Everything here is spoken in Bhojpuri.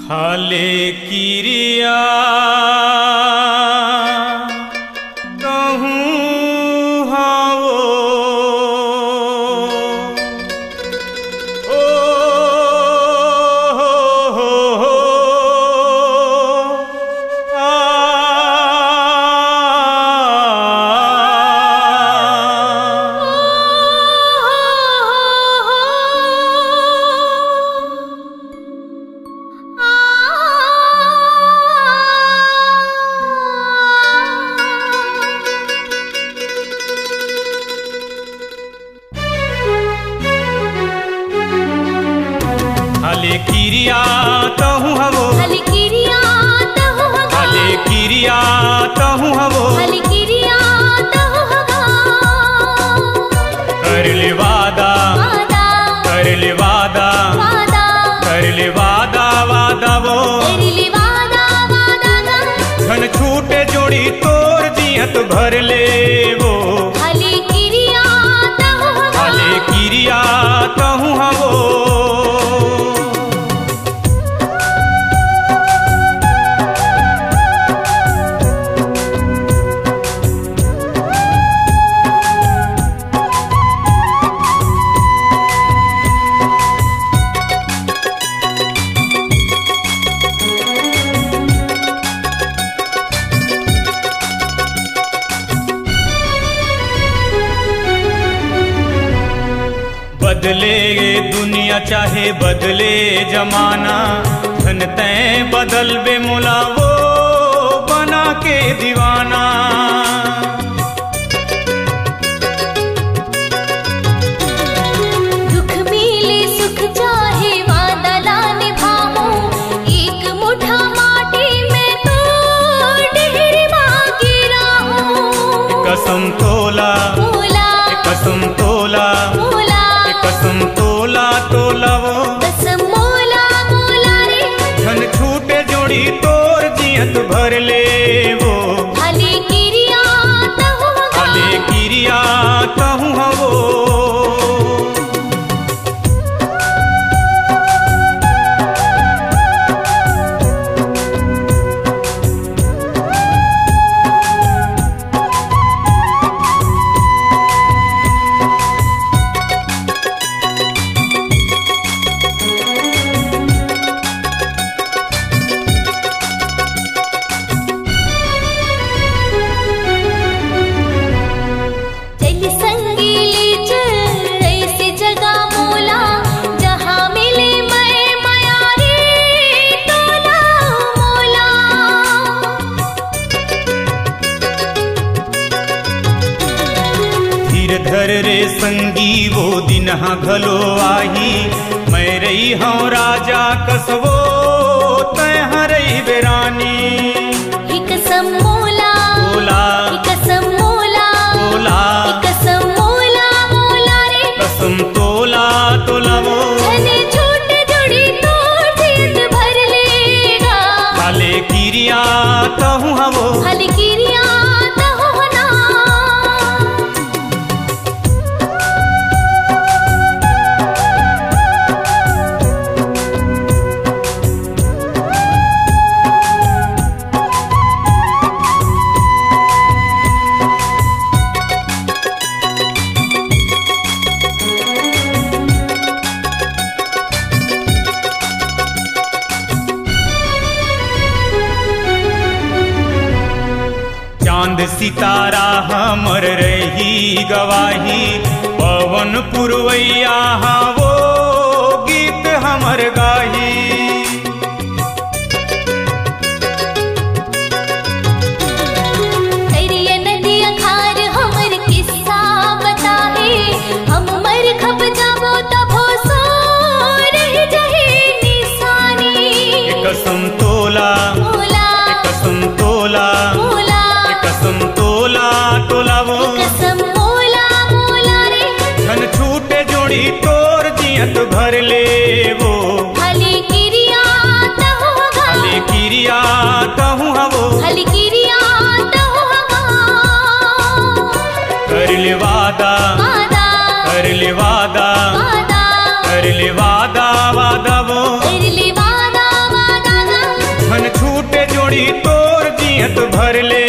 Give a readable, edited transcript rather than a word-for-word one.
खाले किरिया कहूँ हाओ ओ हो खाले किरिया कहूँ हवो खाले किरिया कहूँ हवो खाले किरिया कहूँ हवो खाले किरिया कहूँ हवो कर ले वादा वादा कर ले वादा वादा कर ले वादा वादा वो कर ले वादा वादा धन छूटे जोड़ी तोर दियत भर ले वो खाले किरिया कहूँ हवो खाले किरिया कहूँ हवो बदले दुनिया चाहे बदले जमाना धन तय बदल बे मुला वो बना के दीवाना दुख मिले सुख चाहे वादा ला निभाऊं एक मुठा माटी में तो ढेर मांगी रहूं कसम तोला मोला कसम तोला मोला कसम तोला तोला वो कसम मोला मोला रे धन छूटे जोड़ी तोर जियत भर ले वो खाले किरिया कहूँ हवो खाले किरिया कहूँ हवो चल संगी ले चल ऐसे जगह मोला जहाँ मिले मैं माया रे तोला मोला धीर धर रे संगी वो दिन हाँ घलो आही मैं रही हूँ राजा कसवो तय हाँ रही बेरानी एक कसम मोला तोला एक कसम मोला तोला एक कसम मोला मोला रे कसम तोला तोला वो धने छूट जुड़ी तो जीत भर लेगा खाले किरिया कहूँ हवो खाले किरिया कहूँ ना चांद सितारा हमर रही गवाही पवन पुरवैया हाँ वो गीत हमर गाही करिया नदिया खार हमर किस्सा बताए हम मर खप जाबो तभो सो रह जहे निशानी कसम तोला मोला कसम तोला मोला कसम तोला तोला वो कसम मोला मोला रे धन छूटे जोड़ी तोर जियत भर ले वो खाले किरिया कहूँ हवो खाले किरिया कहूँ हवो खाले किरिया कहूँ हवो कर ले वादा वादा कर ले वादा वादा कर ले वादा वादा वो कर ले वादा वादा रत भर ले